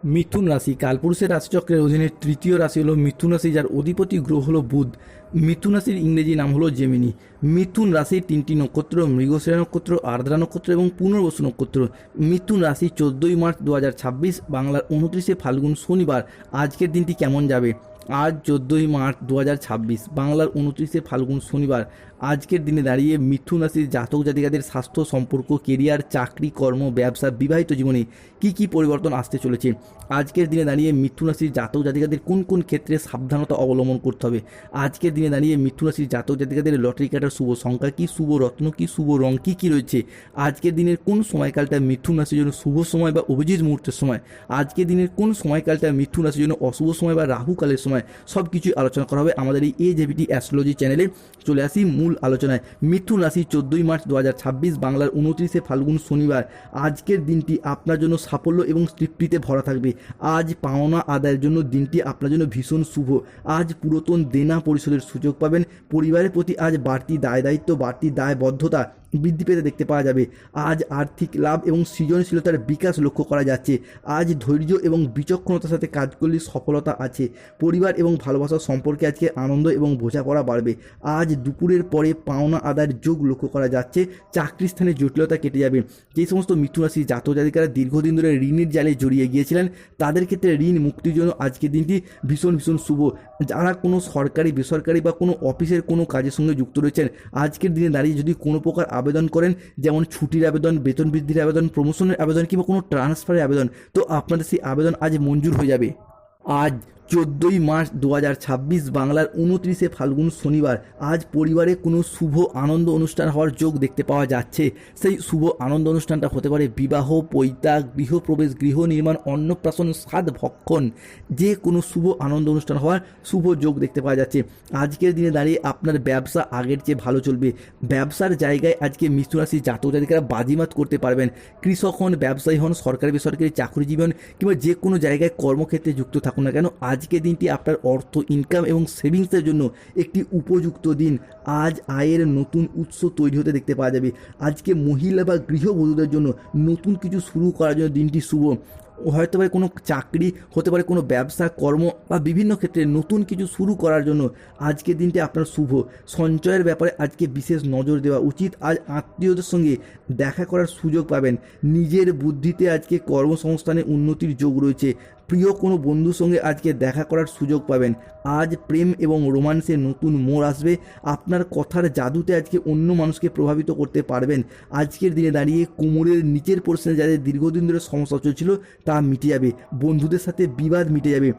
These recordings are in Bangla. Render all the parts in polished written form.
মিথুন রাশি কালপুরুষের রাশিচক্রের অধীনে তৃতীয় রাশি হলো মিথুন রাশি, যার অধিপতি গ্রহ হলো বুধ। মিথুন রাশির ইংরেজি নাম হলো জেমিনি। মিথুন রাশির তিনটি নক্ষত্র মৃগশিরা নক্ষত্র, আর্দ্রা নক্ষত্র এবং পুনর্বসু নক্ষত্র। মিথুন রাশি 14ই মার্চ 2026 বাংলার 29শে ফাল্গুন শনিবার। আজকের দিনটি কেমন যাবে? আজ 14ই মার্চ 2026 বাংলার 29শে ফাল্গুন শনিবার। আজকের দিনে দাঁড়িয়ে মিথুন রাশির জাতক জাতিকাদের স্বাস্থ্য, সম্পর্ক, কেরিয়ার, চাকরি, কর্ম, ব্যবসা, বিবাহিত জীবনে কি পরিবর্তন আসতে চলেছে? আজকের দিনে দাঁড়িয়ে মিথুন রাশির জাতক জাতিকাদের কোন কোন ক্ষেত্রে সাবধানতা অবলম্বন করতে হবে? আজকের দিনে দাঁড়িয়ে মিথুন রাশির জাতক জাতিকাদের লটারি কাটার শুভ সংখ্যা কি, শুভ রত্ন কি, শুভ রং কি রয়েছে? আজকের দিনের কোন সময়কালটা মিথুন রাশির জন্য শুভ সময় বা অভিজিৎ মুহূর্তের সময়? আজকের দিনের কোন সময়কালটা মিথুন রাশির জন্য অশুভ সময় বা রাহুকালের সময়? সব কিছুই আলোচনা করা হবে আমাদের এই AJBT অ্যাস্ট্রোলজি চ্যানেলে। চলে আসি মূল আলোচনায়। মিথুন রাশি 14ই মার্চ 2026 বাংলার 29শে ফাল্গুন শনিবার। আজকের দিনটি আপনার জন্য সাফল্য এবং তৃপ্তিতে ভরা থাকবে। আজ পাওনা আদায়ের জন্য দিনটি আপনার জন্য ভীষণ শুভ। আজ পুরাতন দেনা পরিশোধের সুযোগ পাবেন। পরিবারের প্রতি আজ বাড়তি দায় দায়িত্ব, বাড়তি দায়বদ্ধতা বৃদ্ধি পেতে দেখতে পাওয়া যাবে। আজ আর্থিক লাভ এবং সৃজনশীলতার বিকাশ লক্ষ্য করা যাচ্ছে। আজ ধৈর্য এবং বিচক্ষণতার সাথে কাজ করলে সফলতা আছে। পরিবার এবং ভালোবাসার সম্পর্কে আজকে আনন্দ এবং বোঝাপড়া বাড়বে। আজ দুপুরের পরে পাওনা আদায়ের যোগ লক্ষ্য করা যাচ্ছে। চাকরি স্থানে জটিলতা কেটে যাবে। যে সমস্ত মিথুন রাশির জাতক জাতিকারা দীর্ঘদিন ধরে ঋণের জালে জড়িয়ে গিয়েছিলেন, তাদের ক্ষেত্রে ঋণ মুক্তির জন্য আজকের দিনটি ভীষণ শুভ। যারা কোনো সরকারি, বেসরকারি বা কোনো অফিসের কোনো কাজের সঙ্গে যুক্ত রয়েছেন, আজকের দিনে দাঁড়িয়ে যদি কোনো প্রকার আবেদন করেন, যেমন ছুটির আবেদন, বেতন বৃদ্ধির আবেদন, প্রমোশনের আবেদন কিংবা কোনো ট্রান্সফারের আবেদন, তো আপনাদের সেই আবেদন আজ মঞ্জুর হয়ে যাবে। আজ 14ই মার্চ 2026 বাংলার 29শে ফাল্গুন শনিবার। আজ পরিবারে কোনো শুভ আনন্দ অনুষ্ঠান হওয়ার যোগ দেখতে পাওয়া যাচ্ছে। সেই শুভ আনন্দ অনুষ্ঠানটা হতে পারে বিবাহ, পৈতা, গৃহপ্রবেশ, গৃহ নির্মাণ, অন্নপ্রাশন, সাধ ভক্ষণ, যে কোনো শুভ আনন্দ অনুষ্ঠান হওয়ার শুভ যোগ দেখতে পাওয়া যাচ্ছে। আজকের দিনে দাঁড়িয়ে আপনার ব্যবসা আগের চেয়ে ভালো চলবে। ব্যবসার জায়গায় আজকে মিথুন রাশির জাতক জাতিকারা বাজিমাত করতে পারবেন। কৃষক হন, ব্যবসায়ী হন, সরকারি বেসরকারি চাকরিজীবী হন কিংবা যে কোনো জায়গায় কর্মক্ষেত্রে যুক্ত থাকুন না কেন, আজকের দিনটি আপনার অর্থ, ইনকাম এবং সেভিংসের জন্য একটি উপযুক্ত দিন। আজ আয়ের নতুন উৎস তৈরি হতে দেখতে পাওয়া যাবে। আজকে মহিলা বা গৃহবধূদের জন্য নতুন কিছু শুরু করার জন্য দিনটি শুভ। হতে পারে কোনো চাকরি, হতে পারে কোনো ব্যবসা, কর্ম বা বিভিন্ন ক্ষেত্রে নতুন কিছু শুরু করার জন্য আজকের দিনটি আপনার শুভ। সঞ্চয়ের ব্যাপারে আজকে বিশেষ নজর দেওয়া উচিত। আজ আত্মীয়দের সঙ্গে দেখা করার সুযোগ পাবেন। নিজের বুদ্ধিতে আজকে কর্মসংস্থানে উন্নতির যোগ রয়েছে। প্রিয় কোনো বন্ধুর সঙ্গে আজকে দেখা করার সুযোগ পাবেন। আজ প্রেম এবং রোমান্সে নতুন মোড় আসবে। আপনার কথার জাদুতে আজকে অন্য মানুষকে প্রভাবিত করতে পারবেন। আজকের দিনে দাঁড়িয়ে কোমরের নিচের পোর্শনে যাদের দীর্ঘদিন ধরে সমস্যা চলছিল তা মিটে যাবে। বন্ধুদের সাথে বিবাদ মিটে যাবে।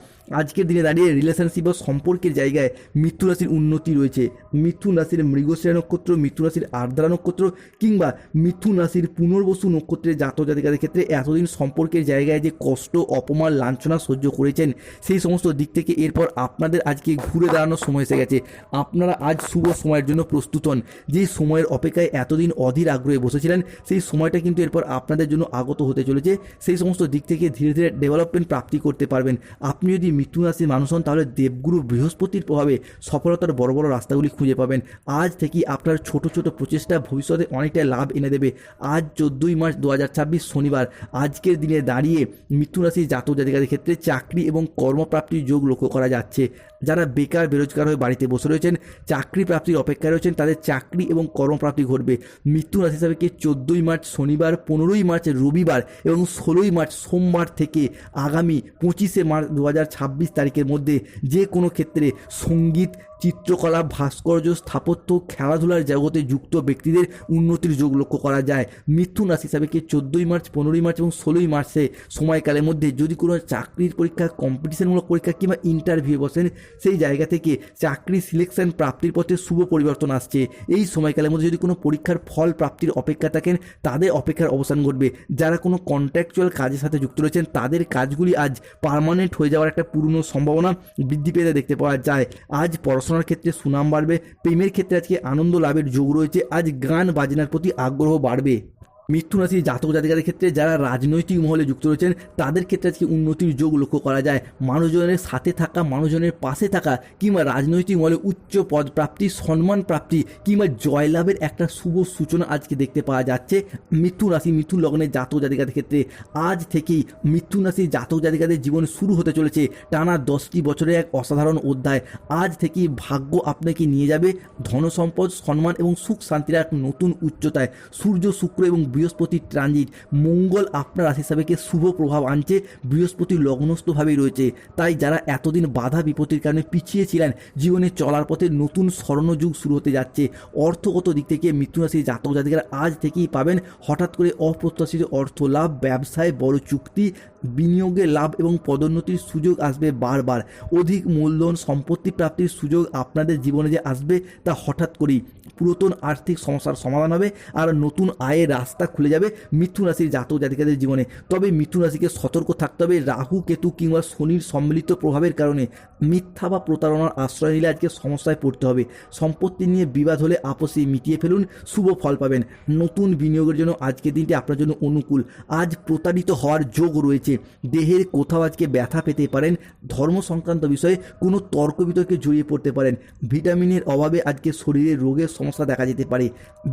আজকের দিনে দাঁড়িয়ে রিলেশনশিপ বা সম্পর্কের জায়গায় মিথুন রাশির উন্নতি রয়েছে। মিথুন রাশির মৃগশিরা নক্ষত্র, মিথুন রাশির আর্দ্রা নক্ষত্র কিংবা মিথুন রাশির পুনর্বসু নক্ষত্রের জাতক জাতিকাদের ক্ষেত্রে এতদিন সম্পর্কের জায়গায় যে কষ্ট, অপমান, লাঞ্ছনা সহ্য করেছেন, সেই সমস্ত দিক থেকে এরপর আপনাদের আজকে ঘুরে দাঁড়ানোর সময় এসে গেছে। আপনারা আজ শুভ সময়ের জন্য প্রস্তুত হন। যেই সময়ের অপেক্ষায় এতদিন অধীর আগ্রহে বসেছিলেন, সেই সময়টা কিন্তু এরপর আপনাদের জন্য আগত হতে চলেছে। সেই সমস্ত দিক থেকে ধীরে ধীরে ডেভেলপমেন্ট প্রাপ্তি করতে পারবেন। আপনি যদি মিথুন রাশির মানুষ হন, তাহলে দেবগুরু বৃহস্পতির প্রভাবে সফলতার বড় বড় রাস্তাগুলি খুঁজে পাবেন। আজ থেকেই আপনার ছোট ছোট প্রচেষ্টা ভবিষ্যতে অনেকটা লাভ এনে দেবে। আজ 14ই মার্চ 2026 শনিবার। আজকের দিনে দাঁড়িয়ে মিথুন রাশির জাতক জাতিকাদের ক্ষেত্রে চাকরি এবং কর্মপ্রাপ্তির যোগ লক্ষ্য করা যাচ্ছে। যারা বেকার বেরোজগার হয়ে বাড়িতে বসে রয়েছেন, চাকরি প্রাপ্তির অপেক্ষায় রয়েছেন, তাদের চাকরি এবং কর্মপ্রাপ্তি ঘটবে। মিথুন রাশি হিসাবে 14ই মার্চ শনিবার, 15ই মার্চ রবিবার এবং 16ই মার্চ সোমবার থেকে আগামী 25শে মার্চ 2026 তারিখের মধ্যে যে কোনো ক্ষেত্রে সঙ্গীত, চিত্রকলা, ভাস্কর্য, স্থাপত্য, খেলাধুলার জগতে যুক্ত ব্যক্তিদের উন্নতির যোগ লক্ষ্য করা যায়। মিথুন রাশি হিসাবে 14ই মার্চ, 15ই মার্চ এবং 16ই মার্চে সময়কালের মধ্যে যদি কোনো চাকরির পরীক্ষা, কম্পিটিশনমূলক পরীক্ষা কিংবা ইন্টারভিউ বসেন, সেই জায়গা থেকে চাকরি সিলেকশন প্রাপ্তির পথে শুভ পরিবর্তন আসছে। এই সময়কালের মধ্যে যদি কোনো পরীক্ষার ফল প্রাপ্তির অপেক্ষা থাকেন, তাদের অপেক্ষার অবসান ঘটবে। যারা কোনো কন্ট্রাকচুয়াল কাজের সাথে যুক্ত রয়েছেন, তাদের কাজগুলি আজ পার্মানেন্ট হয়ে যাওয়ার একটা পূর্ণ সম্ভাবনা বৃদ্ধি পেতে দেখতে পাওয়া যায়। আজ পড়াশোনার ক্ষেত্রে সুনাম বাড়বে। প্রেমের ক্ষেত্রে আজকে আনন্দ লাভের যোগ রয়েছে। আজ গান বাজনার প্রতি আগ্রহ বাড়বে। মিথুন রাশির জাতক জাতিকাদের ক্ষেত্রে যারা রাজনৈতিক মহলে যুক্ত রয়েছেন তাদের ক্ষেত্রে আজকে উন্নতির যোগ লক্ষ্য করা যায়। মানুষজনের সাথে থাকা, মানুষজনের পাশে থাকা কিংবা রাজনৈতিক মহলে উচ্চ পদ প্রাপ্তি, সম্মান প্রাপ্তি কিংবা জয়লাভের একটা শুভ সূচনা আজকে দেখতে পাওয়া যাচ্ছে মিথুন রাশি, মিথুন লগ্নের জাতক জাতিকাদের ক্ষেত্রে। আজ থেকেই মিথুন রাশির জাতক জাতিকাদের জীবন শুরু হতে চলেছে টানা 10টি বছরের এক অসাধারণ অধ্যায়। আজ থেকেই ভাগ্য আপনাকে নিয়ে যাবে ধনসম্পদ, সম্মান এবং সুখ শান্তির এক নতুন উচ্চতায়। সূর্য, শুক্র এবং বৃহস্পতির ট্রানজিট, মঙ্গল আপনার রাশি সাপেক্ষে শুভ প্রভাব আনছে, বৃহস্পতি লগ্নস্থভাবেই রয়েছে। তাই যারা এতদিন বাধা বিপত্তির কারণে পিছিয়ে ছিলেন, জীবনে চলার পথে নতুন স্বর্ণযুগ শুরু হতে যাচ্ছে। অর্থগত দিক থেকে মিথুন রাশির জাতক জাতিকারা আজ থেকেই পাবেন হঠাৎ করে অপ্রত্যাশিত অর্থ লাভ, ব্যবসায় বড় চুক্তি, বিনিয়োগে লাভ এবং পদোন্নতির সুযোগ আসবে বারবার। অধিক মূলধন সম্পত্তি প্রাপ্তির সুযোগ আপনাদের জীবনে যে আসবে তা হঠাৎ করেই পুরাতন আর্থিক সমস্যার সমাধান হবে আর নতুন আয়ের রাস্তা খুলে যাবে মিথুন রাশির জাতক জাতিকাদের জীবনে। তবে মিথুন রাশিকে সতর্ক থাকতে হবে রাহু, কেতু কিংবা শনির সম্মিলিত প্রভাবের কারণে। মিথ্যা বা প্রতারণার আশ্রয় নিলে আজকে সমস্যায় পড়তে হবে। সম্পত্তি নিয়ে বিবাদ হলে আপসে মিটিয়ে ফেলুন, শুভ ফল পাবেন। নতুন বিনিয়োগের জন্য আজকের দিনটি আপনার জন্য অনুকূল। আজ প্রতারিত হওয়ার যোগ রয়েছে। দেহের কোথাও আজকে ব্যথা পেতে পারেন। ধর্ম সংক্রান্ত বিষয়ে কোনো তর্ক বিতর্কে জড়িয়ে পড়তে পারেন। ভিটামিনের অভাবে আজকে শরীরে রোগের সমস্যা দেখা যেতে পারে।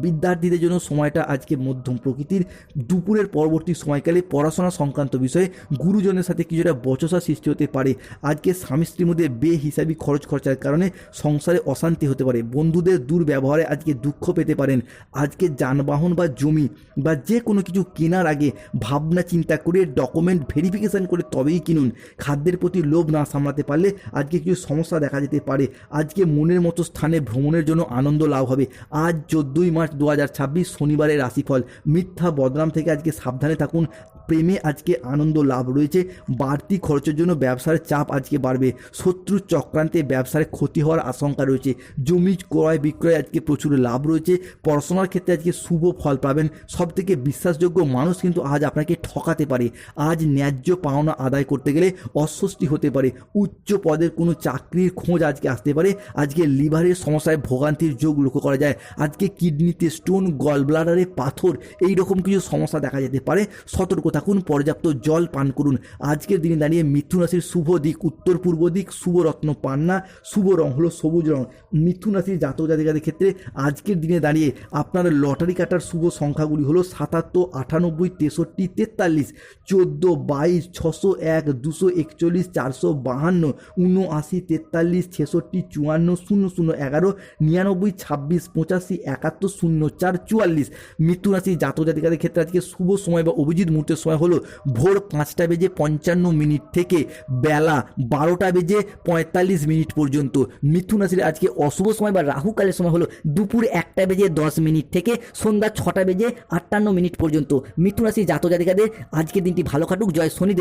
বিদ্যার্থীদের জন্য সময়টা আজকে মধ্যম প্রকৃতির। দুপুরের পরবর্তী সময়কালে পড়াশোনা সংক্রান্ত বিষয়ে গুরুজনের সাথে কিছুটা বচসা সৃষ্টি হতে পারে। আজকে স্বামী স্ত্রীর মধ্যে বেহিসাবি খরচার কারণে সংসারে অশান্তি হতে পারে। বন্ধুদের দুর্ব্যবহারে আজকে দুঃখ পেতে পারেন। আজকে যানবাহন বা জমি বা যে কোনো কিছু কেনার আগে ভাবনা চিন্তা করে ডকুমেন্ট ভেরিফিকেশন করে তবেই কিনুন। খাদ্যের প্রতি লোভ না সামলাতে পারলে আজকে কিছু সমস্যা দেখা যেতে পারে। আজকে মনের মতো স্থানে ভ্রমণের জন্য আনন্দ লাভ হবে। আজ 14ই মার্চ 2026 শনিবারের রাশিফল। মিথ্যা বদনাম থেকে আজকে সাবধানে থাকুন। প্রেমে আজকে আনন্দ লাভ রয়েছে। বাড়তি খরচের জন্য ব্যবসার চাপ আজকে বাড়বে। শত্রুর চক্রান্তে ব্যবসার ক্ষতি হওয়ার আশঙ্কা রয়েছে। জমি ক্রয় বিক্রয় আজকে প্রচুর লাভ রয়েছে। পড়াশোনার ক্ষেত্রে আজকে শুভ ফল পাবেন। সবথেকে বিশ্বাসযোগ্য মানুষ কিন্তু আজ আপনাকে ঠকাতে পারে। আজ ন্যায্য পাওনা আদায় করতে গেলে অস্বস্তি হতে পারে। উচ্চ পদের কোনো চাকরির খোঁজ আজকে আসতে পারে। আজকে লিভারের সমস্যায় ভোগান্তির যোগ লক্ষ্য করা যায়। আজকে কিডনিতে স্টোন, গল ব্লাডারে পাথর এই রকম কিছু সমস্যা দেখা যেতে পারে। সতর্ক থাকুন, পর্যাপ্ত জল পান করুন। আজকের দিনে দাঁড়িয়ে মিথুন রাশির শুভ দিক উত্তর পূর্ব দিক, শুভ রত্ন পান্না, শুভ রং হলো সবুজ রং। মিথুন রাশির জাতক জাতিকাদের ক্ষেত্রে আজকের দিনে দাঁড়িয়ে আপনার লটারি কাটার শুভ সংখ্যাগুলি হলো 77, 98, 63, 43, 14, 22, 601, 241, 452, 79, 43, 66, 54, 00, 11, 99, 26, 85, 71, 04, 44। মৃত্যু রাশি জাতক জাতিকাদের ক্ষেত্রে আজকে শুভ সময় বা অভিজিৎ মুহূর্তের সময় হলো ভোর 5:55 থেকে বেলা 12:45 পর্যন্ত। মিথুন রাশির আজকে অশুভ সময় বা রাহুকালের সময় হলো দুপুর 1:10 থেকে সন্ধ্যা 6:58 পর্যন্ত। মিথুন রাশি জাতক জাতিকাদের আজকের দিনটি ভালো কাটুক। জয় শনি।